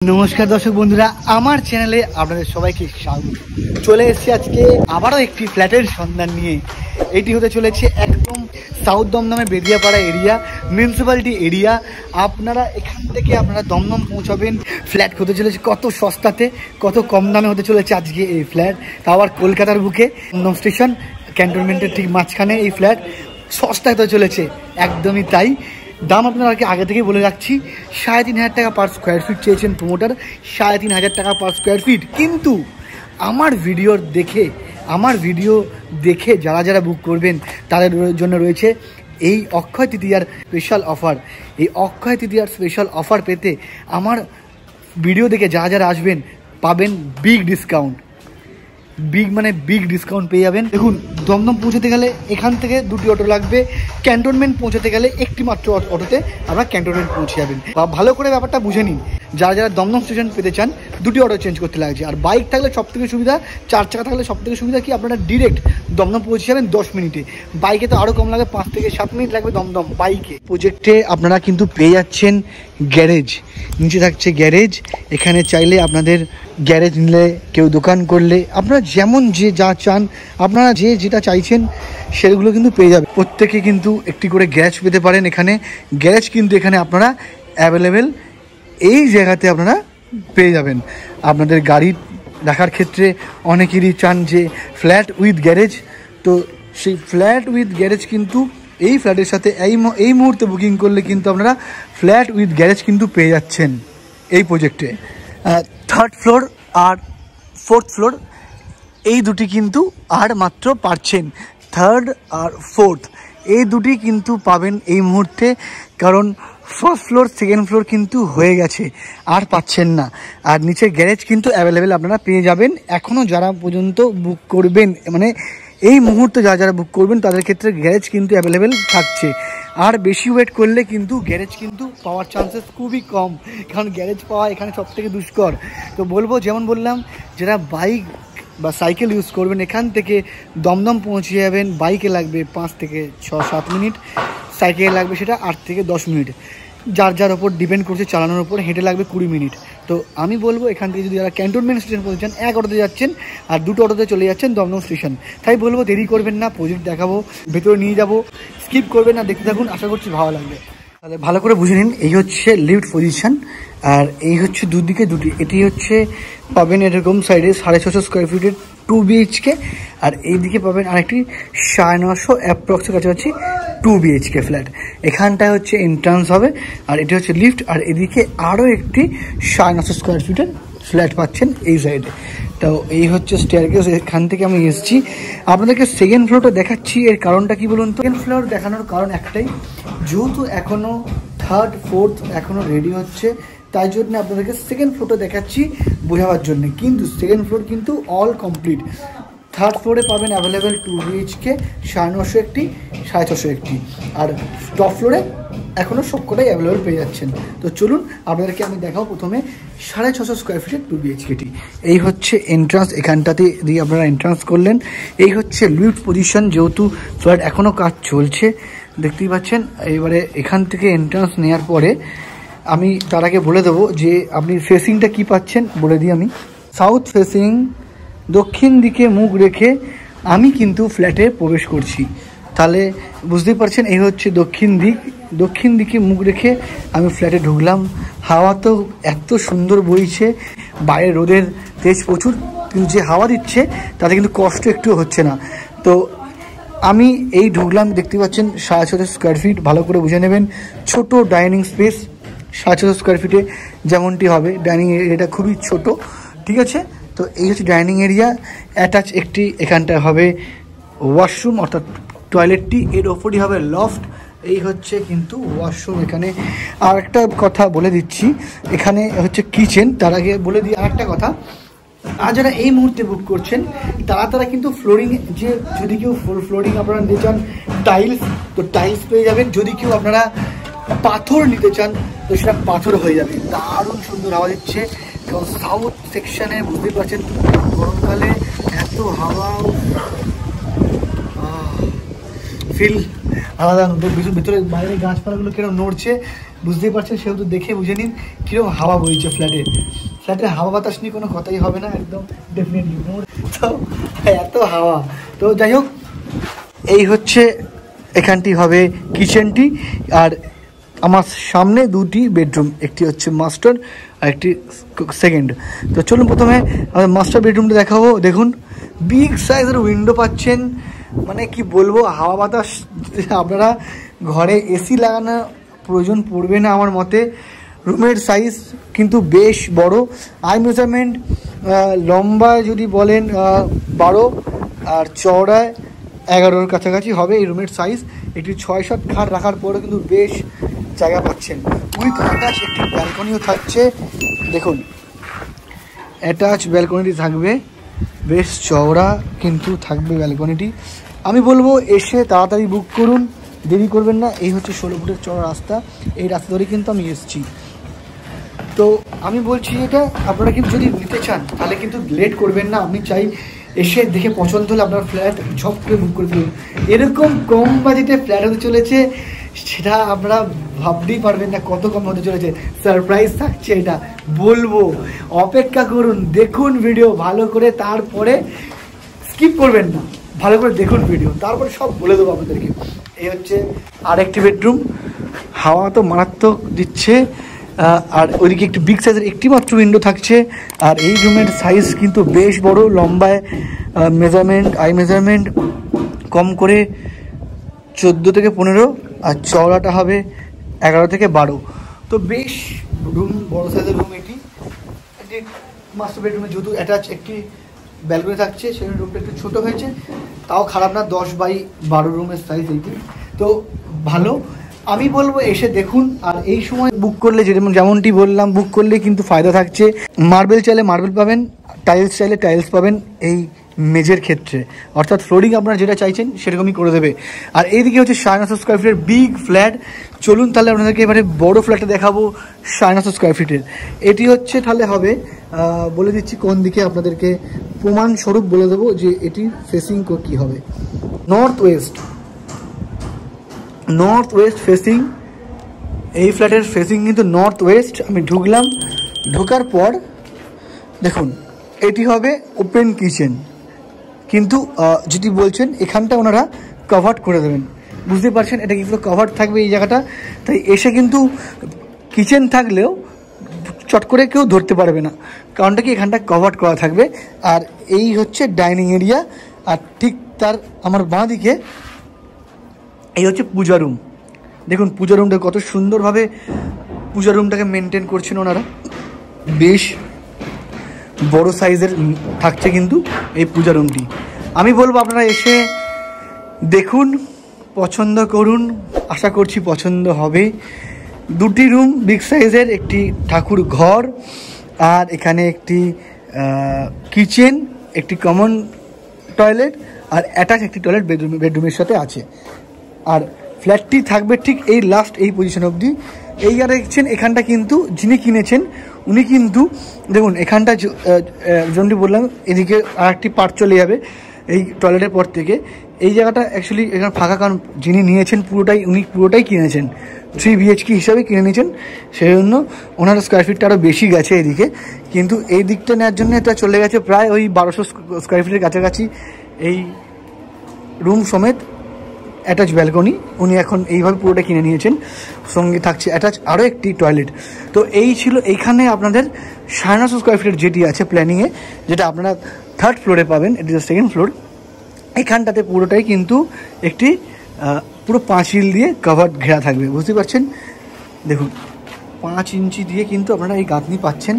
নমস্কার দর্শক বন্ধুরা, আমার চ্যানেলে আপনাদের সবাইকে স্বাগত। চলে এসেছি আজকে আবারও একটি ফ্ল্যাটের সন্ধান নিয়ে। এটি হতে চলেছে একদম সাউথ দমদমে বেদিয়াপাড়া এরিয়া, মিউনিসিপ্যালিটি এরিয়া। আপনারা এখান থেকে দমদম পৌঁছাবেন। ফ্ল্যাট হতে চলেছে কত সস্তাতে, কত কম দামে হতে চলেছে আজকে এই ফ্ল্যাট, তা আবার কলকাতার বুকে, দমদম স্টেশন ক্যান্টনমেন্টের ঠিক মাঝখানে এই ফ্ল্যাট। সস্তা হতে চলেছে, একদমই তাই। দাম আপনাদেরকে আগে থেকেই বলে রাখছি, 3,500 টাকা পার স্কোয়ার ফিট চেয়েছেন প্রমোটার, 3,500 টাকা পার স্কোয়ার ফিট। কিন্তু আমার ভিডিও দেখে যারা বুক করবেন তাদের জন্য রয়েছে এই অক্ষয় তৃতীয়ার স্পেশাল অফার। এই অক্ষয় তৃতীয়ার স্পেশাল অফার পেতে আমার ভিডিও দেখে যারা আসবেন পাবেন বিগ ডিসকাউন্ট। বিগ ডিসকাউন্ট পেয়ে যাবেন। দেখুন, দমদম পৌঁছতে গেলে এখান থেকে 2টি অটো লাগবে, ক্যান্টনমেন্ট পৌঁছতে গেলে একটি মাত্র অটোতে আপনারা ক্যান্টনমেন্ট পৌঁছে যাবেন। ভালো করে ব্যাপারটা বুঝে নিন, যারা দমদম স্টেশন পেতে চান 2টি অটো চেঞ্জ করতে লাগছে। আর বাইক থাকলে সব থেকে সুবিধা, 4 চাকা থাকলে সব থেকে সুবিধা কি, আপনারা ডিরেক্ট দমদম পৌঁছে যাবেন 10 মিনিটে। বাইকে তো আরও কম লাগে, 5 থেকে 7 মিনিট লাগবে দমদম বাইকে। প্রজেক্টে আপনারা কিন্তু পেয়ে যাচ্ছেন গ্যারেজ, নিচে থাকছে গ্যারেজ। এখানে চাইলে আপনাদের গ্যারেজ নিলে, কেউ দোকান করলে, আপনারা যেমন যা চান, আপনারা যেটা চাইছেন সেগুলো কিন্তু পেয়ে যাবে। প্রত্যেকে কিন্তু একটি করে গ্যারেজ পেতে পারেন। এখানে গ্যারেজ কিন্তু এখানে আপনারা অ্যাভেলেবেল এই জায়গাতে আপনারা পেয়ে যাবেন। আপনাদের গাড়ি রাখার ক্ষেত্রে অনেকেরই চান যে ফ্ল্যাট উইথ গ্যারেজ, তো সেই ফ্ল্যাট উইথ গ্যারেজ কিন্তু এই ফ্ল্যাটের সাথে এই মুহূর্তে বুকিং করলে কিন্তু আপনারা ফ্ল্যাট উইথ গ্যারেজ কিন্তু পেয়ে যাচ্ছেন এই প্রজেক্টে। 3rd ফ্লোর আর 4th ফ্লোর এই দুটি কিন্তু আর মাত্র পাচ্ছেন। 3rd আর 4th এই দুটি কিন্তু পাবেন এই মুহূর্তে, কারণ 1st ফ্লোর 2nd ফ্লোর কিন্তু হয়ে গেছে, আর পাচ্ছেন না। আর নিচে গ্যারেজ কিন্তু অ্যাভেলেবেল আপনারা পেয়ে যাবেন। এখনও যারা পর্যন্ত বুক করবেন, মানে এই মুহূর্তে যারা বুক করবেন তাদের ক্ষেত্রে গ্যারেজ কিন্তু অ্যাভেলেবেল থাকছে। আর বেশি ওয়েট করলে কিন্তু গ্যারেজ কিন্তু পাওয়ার চান্সেস খুবই কম, কারণ গ্যারেজ পাওয়া এখানে সব থেকে দুষ্কর। তো যেমন বললাম, যারা বাইক বা সাইকেল ইউজ করবেন এখান থেকে দমদম পৌঁছে যাবেন। বাইকে লাগবে 5 থেকে 6-7 মিনিট, সাইকেলে লাগবে সেটা 8 থেকে 10 মিনিট, যার ওপর ডিপেন্ড করছে চালানোর উপর। হেঁটে লাগবে 20 মিনিট। তো আমি বলবো, এখান থেকে যদি যারা ক্যান্টনমেন্ট স্টেশন পৌঁছে যান, 1 অটোতে যাচ্ছেন আর 2টো অটোতে চলে যাচ্ছেন দমদম স্টেশন। তাই বলবো, দেরি করবেন না, প্রজেক্ট দেখাবো, ভেতরে নিয়ে যাবো, স্কিপ করবেন না, দেখতে থাকুন, আশা করছি ভালো লাগবে। তাহলে ভালো করে বুঝে নিন, এই হচ্ছে লিফট পজিশন, আর এই হচ্ছে দুদিকে দুটি। এটি হচ্ছে পাবেন এরকম সাইডে 650 স্কোয়ার ফিটের 2 BHK, আর এইদিকে পাবেন আরেকটি 950 অ্যাপ্রক্সের কাছাকাছি 2 BHK ফ্ল্যাট। এখানটায় হচ্ছে এন্ট্রান্স হবে, আর এটি হচ্ছে লিফট, আর এদিকে আরও একটি 950 স্কোয়ার ফিটের ফ্ল্যাট পাচ্ছেন এই সাইডে। তো এই হচ্ছে স্টেয়ারকেস। এখান থেকে আমি এসেছি, আপনাদেরকে 2nd ফ্লোরটা দেখাচ্ছি। এর কারণটা কি বলুন তো? 2nd ফ্লোর দেখানোর কারণ একটাই, যেহেতু এখনও 3rd 4th এখনও রেডি হচ্ছে, তাই জন্য আপনাদেরকে 2nd ফ্লোরটা দেখাচ্ছি বোঝাবার জন্য। কিন্তু 2nd ফ্লোর কিন্তু অল কমপ্লিট। 3rd ফ্লোরে পাবেন অ্যাভেলেবেল 2 BHK, 950 একটি, 650 একটি, আর টপ ফ্লোরে এখনও সবকটাই অ্যাভেলেবেল পেয়ে যাচ্ছেন। তো চলুন আপনাদেরকে আমি দেখাও প্রথমে 650 স্কোয়ার ফিটের 2 BHKটি। এই হচ্ছে এন্ট্রান্স, এখানটাতে দিয়ে আপনারা এন্ট্রান্স করলেন। এই হচ্ছে লিফট পজিশন, যেহেতু ফ্ল্যাট এখনও কাজ চলছে দেখতেই পাচ্ছেন। এবারে এখান থেকে এন্ট্রান্স নেওয়ার পরে আমি তার আগে বলে দেবো যে আপনি ফেসিংটা কি পাচ্ছেন বলে দিই। আমি সাউথ ফেসিং, দক্ষিণ দিকে মুখ রেখে আমি কিন্তু ফ্ল্যাটে প্রবেশ করছি। তাহলে বুঝতেই পারছেন, এই হচ্ছে দক্ষিণ দিকে মুখ রেখে আমি ফ্ল্যাটে ঢুকলাম। হাওয়া তো এত সুন্দর বইছে, বাইরে রোদের তেজ প্রচুর, কিন্তু যে হাওয়া দিচ্ছে তাতে কিন্তু কষ্ট একটু হচ্ছে না। তো আমি এই ঢুকলাম, দেখতে পাচ্ছেন 650 স্কোয়ার ফিট। ভালো করে বুঝে নেবেন, ছোট ডাইনিং স্পেস 650 স্কোয়ার ফিটে যেমনটি হবে। ডাইনিং এরিয়াটা খুবই ছোট, ঠিক আছে। তো এই হচ্ছে ডাইনিং এরিয়া, অ্যাটাচ একটি এখানটায় হবে ওয়াশরুম অর্থাৎ টয়লেটটি, এর ওপরই হবে লফট। এই হচ্ছে কিন্তু ওয়াশরুম এখানে। আর একটা কথা বলে দিচ্ছি, এখানে হচ্ছে কিচেন। তার আগে বলে দিই আরেকটা কথা, আর যারা এই মুহূর্তে বুক করছেন তারা কিন্তু ফ্লোরিং, যে যদি কেউ ফ্লোরিং আপনারা নিতে চান টাইলস, তো টাইলস পেয়ে যাবেন। যদি কেউ আপনারা পাথর নিতে চান তো সেটা পাথর হয়ে যাবে। দারুণ সুন্দর হাওয়া দিচ্ছে, কারণ সাউথ সেকশনে বুঝতেই পারছেন গরমকালে এত হাওয়া, ফিল আলাদা। ভিতরে বাইরে গাছপালাগুলো কেন নড়ছে, বুঝতেই পারছেন, সেহেতু দেখে বুঝে নিন কীরকম হাওয়া বইছে ফ্ল্যাটের হাওয়া বাতাস নিয়ে কোনো কথাই হবে না, একদম ডেফিনেটলি। তো এত হাওয়া। তো যাই হোক, এই হচ্ছে এখানটি হবে কিচেনটি, আর আমার সামনে দুটি বেডরুম, একটি হচ্ছে মাস্টার আর একটি সেকেন্ড। তো চলুন প্রথমে আমাদের মাস্টার বেডরুমটা দেখাবো। দেখুন বিগ সাইজের উইন্ডো পাচ্ছেন, মানে কি বলবো, হাওয়া বাতাস। আপনারা ঘরে এসি লাগানো প্রয়োজন পড়বে না আমার মতে। রুমের সাইজ কিন্তু বেশ বড়। আই মেজারমেন্ট লম্বা যদি বলেন 12 আর চওড়ায় 11-র কাছাকাছি হবে এই রুমের সাইজ। একটি 6-7 খাট রাখার পরেও কিন্তু বেশ জায়গা পাচ্ছেন। উইথ অ্যাটাচ একটি ব্যালকনিও থাকছে। দেখুন অ্যাটাচ ব্যালকনিটি থাকবে, বেশ চওড়া কিন্তু থাকবে ব্যালকনিটি। আমি বলবো এসে তাড়াতাড়ি বুক করুন, দেরি করবেন না। এই হচ্ছে 16 ফুটের চওড়া রাস্তা, এই রাস্তা ধরে কিন্তু আমি এসেছি। তো আমি বলছি এটা আপনারা কিন্তু যদি নিতে চান তাহলে কিন্তু লেট করবেন না। আপনি চাই এসে দেখে পছন্দ হলে আপনার ফ্ল্যাট ঝপ করে বুক করে ফেলুন। এরকম কম বাজেটে ফ্ল্যাট হতে চলেছে সেটা আপনারা ভাবতেই পারবেন না কত কম হতে চলেছে। সারপ্রাইজ থাকছে, এটা বলবো, অপেক্ষা করুন, দেখুন ভিডিও ভালো করে, তারপরে স্কিপ করবেন না, ভালো করে দেখুন ভিডিও, তারপরে সব বলে দেবো আপনাদেরকে। এই হচ্ছে আরেকটি বেডরুম, হাওয়া তো মারাত্মক দিচ্ছে। আর ওইদিকে একটু বিগ সাইজের একটি মাত্র উইন্ডো থাকছে। আর এই রুমের সাইজ কিন্তু বেশ বড়, লম্বায় আই মেজারমেন্ট কম করে 14 থেকে 15, আর চওড়াটা হবে 11 থেকে 12। তো বেশ রুম, বড় সাইজের রুম এটি। মাস্টার বেডরুমে যেহেতু অ্যাটাচ একটি ব্যালকনি থাকছে, সেই রুমটা একটু ছোটো হয়েছে, তাও খারাপ না। 10x12 রুমের সাইজ এইটি, তো ভালো। আমি বলবো এসে দেখুন। আর এই সময় বুক করলে যেমনটি বললাম, বুক করলে কিন্তু ফায়দা থাকছে। মার্বেল চাইলে মার্বেল পাবেন, টাইলস চাইলে টাইলস পাবেন এই মেঝের ক্ষেত্রে, অর্থাৎ ফ্লোরিং আপনারা যেটা চাইছেন সেরকমই করে দেবে। আর এইদিকে হচ্ছে 950 স্কোয়ার ফিটের বিগ ফ্ল্যাট। চলুন তাহলে আপনাদেরকে এবারে বড় ফ্ল্যাটটা দেখাবো 950 স্কোয়ার ফিটের। এটি হচ্ছে তাহলে হবে, বলে দিচ্ছি কোন দিকে, আপনাদেরকে প্রমাণস্বরূপ বলে দেবো যে এটির ফেসিং কী হবে। নর্থ ওয়েস্ট ফেসিং, এই ফ্ল্যাটের ফেসিং কিন্তু নর্থ ওয়েস্ট। আমি ঢুকলাম, ঢোকার পর দেখুন এটি হবে ওপেন কিচেন, কিন্তু যেটি বলছেন এখানটা ওনারা কভার করে দেবেন। বুঝতে পারছেন এটা কিন্তু কভার থাকবে এই জায়গাটা, তাই এসে কিন্তু কিচেন থাকলেও চট করে কেউ ধরতে পারবে না, কারণটা কি এখানটা কভার করা থাকবে। আর এই হচ্ছে ডাইনিং এরিয়া, আর ঠিক তার আমার বাঁ দিকে এই হচ্ছে পূজা রুম। দেখুন পূজা রুমটা কত সুন্দরভাবে পূজা রুমটাকে মেনটেন করছেন ওনারা, বেশ বড় সাইজের থাকছে কিন্তু এই পূজা রুমটি। আমি বলবো আপনারা এসে দেখুন, পছন্দ করুন, আশা করছি পছন্দ হবে। দুটি রুম বিগ সাইজের, একটি ঠাকুর ঘর, আর এখানে একটি কিচেন, একটি কমন টয়লেট, আর অ্যাটাচ একটি টয়লেট বেডরুমের সাথে আছে। আর ফ্ল্যাটটি থাকবে ঠিক এই লাস্ট এই পজিশন অবধি। এই আর দেখছেন এখানটা কিন্তু যিনি কিনেছেন উনি কিন্তু দেখুন এখানটা যেমনটি বললাম, এদিকে আর একটি পার্ট চলে যাবে এই টয়লেটের পর থেকে। এই জায়গাটা অ্যাকচুয়ালি এখানে ফাঁকা, কারণ যিনি নিয়েছেন উনি পুরোটাই কিনেছেন, 3 BHK হিসাবে কিনে নিয়েছেন, সেই জন্য ওনার স্কোয়ার ফিটটা আরও বেশি গেছে এদিকে। কিন্তু এই দিকটা নেওয়ার জন্য এটা চলে গেছে প্রায় ওই 1200 স্কোয়ার ফিটের কাছাকাছি এই রুম সমেত অ্যাটাচ ব্যালকনি। উনি এখন এইভাবে পুরোটা কিনে নিয়েছেন, সঙ্গে থাকছে অ্যাটাচ আরও একটি টয়লেট। তো এই ছিল এইখানে আপনাদের 950 স্কোয়ার ফিটের যেটি আছে প্ল্যানিংয়ে, যেটা আপনারা 3rd ফ্লোরে পাবেন, এটি 2nd ফ্লোর। এখানটাতে পুরোটাই কিন্তু একটি পুরো পাঁচিল দিয়ে কভার ঘেরা থাকবে, বুঝতে পারছেন। দেখুন 5 ইঞ্চি দিয়ে কিন্তু আপনারা এই গাঁথনি পাচ্ছেন।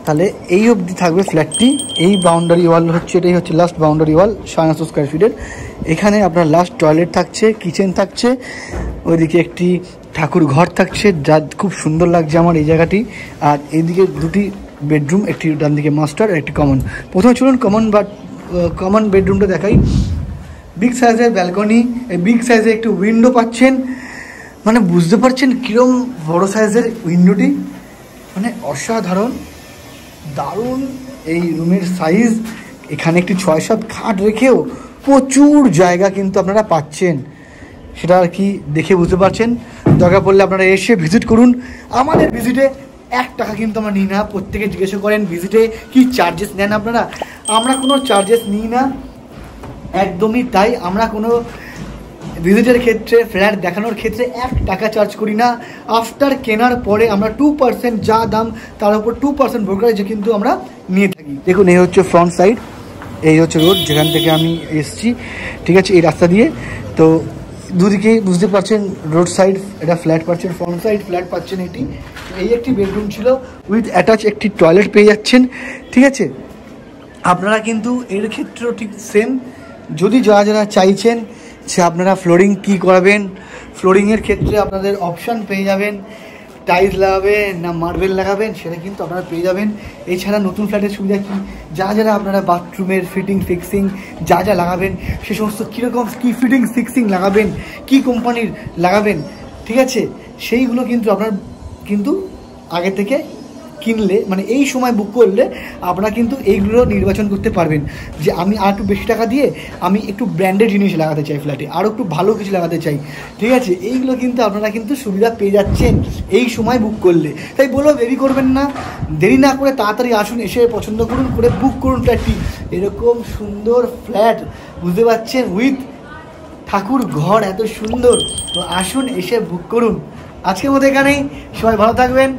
তাহলে এই অবধি থাকবে ফ্ল্যাটটি। এই বাউন্ডারি ওয়াল হচ্ছে, এটাই হচ্ছে লাস্ট বাউন্ডারি ওয়াল 950 স্কোয়ার ফিটের। এখানে আপনার লাস্ট টয়লেট থাকছে, কিচেন থাকছে, ওইদিকে একটি ঠাকুর ঘর থাকছে, যা খুব সুন্দর লাগছে আমার এই জায়গাটি। আর এইদিকে দুটি বেডরুম, একটি ডান দিকে মাস্টার আর একটি কমন। প্রথমে চলুন কমন বেডরুমটা দেখাই। বিগ সাইজের ব্যালকনি, এই বিগ সাইজের একটি উইন্ডো পাচ্ছেন, মানে বুঝতে পারছেন কীরকম বড় সাইজের উইন্ডোটি, মানে অসাধারণ দারুণ এই রুমের সাইজ। এখানে একটি 6-7 খাট রেখেও প্রচুর জায়গা কিন্তু আপনারা পাচ্ছেন, সেটা আর কি দেখে বুঝতে পারছেন। দরকার পড়লে আপনারা এসে ভিজিট করুন। আমাদের ভিজিটে 1 টাকা কিন্তু আমরা নিই না। প্রত্যেকে জিজ্ঞাসা করেন ভিজিটে কি চার্জেস নেন আপনারা? আমরা কোনো চার্জেস নিই না, একদমই তাই। আমরা কোনো ভিজিটের ক্ষেত্রে, ফ্ল্যাট দেখানোর ক্ষেত্রে 1 টাকা চার্জ করি না। আফটার কেনার পরে আমরা 2% যা দাম তার উপর 2% ব্রোকারেজ কিন্তু আমরা নিয়ে থাকি। দেখুন এই হচ্ছে ফ্রন্ট সাইড, এই হচ্ছে রোড যেখান থেকে আমি এসছি, ঠিক আছে, এই রাস্তা দিয়ে। তো দুদিকেই বুঝতে পারছেন রোড সাইড এটা ফ্ল্যাট পাচ্ছেন, ফ্রন্ট সাইড ফ্ল্যাট পাচ্ছেন। এই একটি বেডরুম ছিল উইথ অ্যাটাচ একটি টয়লেট পেয়ে যাচ্ছেন, ঠিক আছে। আপনারা কিন্তু এর ক্ষেত্রেও ঠিক সেম, যদি যারা যারা চাইছেন যে আপনারা ফ্লোরিং কী করাবেন, ফ্লোরিংয়ের ক্ষেত্রে আপনাদের অপশান পেয়ে যাবেন, টাইলস লাগাবেন না মার্বেল লাগাবেন সেটা কিন্তু আপনারা পেয়ে যাবেন। এছাড়া নতুন ফ্ল্যাটের সুবিধা কী, যারা আপনারা বাথরুমের ফিটিং ফিক্সিং যা লাগাবেন সে সমস্ত কীরকম কী ফিটিং ফিক্সিং লাগাবেন, কী কোম্পানির লাগাবেন, ঠিক আছে, সেইগুলো কিন্তু আপনার কিন্তু আগে থেকে কিনলে, মানে এই সময় বুক করলে আপনারা কিন্তু এইগুলো নির্বাচন করতে পারবেন যে আমি আর একটু বেশি টাকা দিয়ে আমি একটু ব্র্যান্ডেড জিনিস লাগাতে চাই ফ্ল্যাটে, আরও একটু ভালো কিছু লাগাতে চাই, ঠিক আছে। এইগুলো কিন্তু আপনারা কিন্তু সুবিধা পেয়ে যাচ্ছেন এই সময় বুক করলে। তাই বলো দেরি করবেন না, দেরি না করে তাড়াতাড়ি আসুন, এসে পছন্দ করুন, করে বুক করুন ফ্ল্যাটটি। এরকম সুন্দর ফ্ল্যাট বুঝতে পারছেন, উইথ ঠাকুর ঘর এত সুন্দর, তো আসুন এসে বুক করুন। আজকের মতো এখানেই, সবাই ভালো থাকবেন।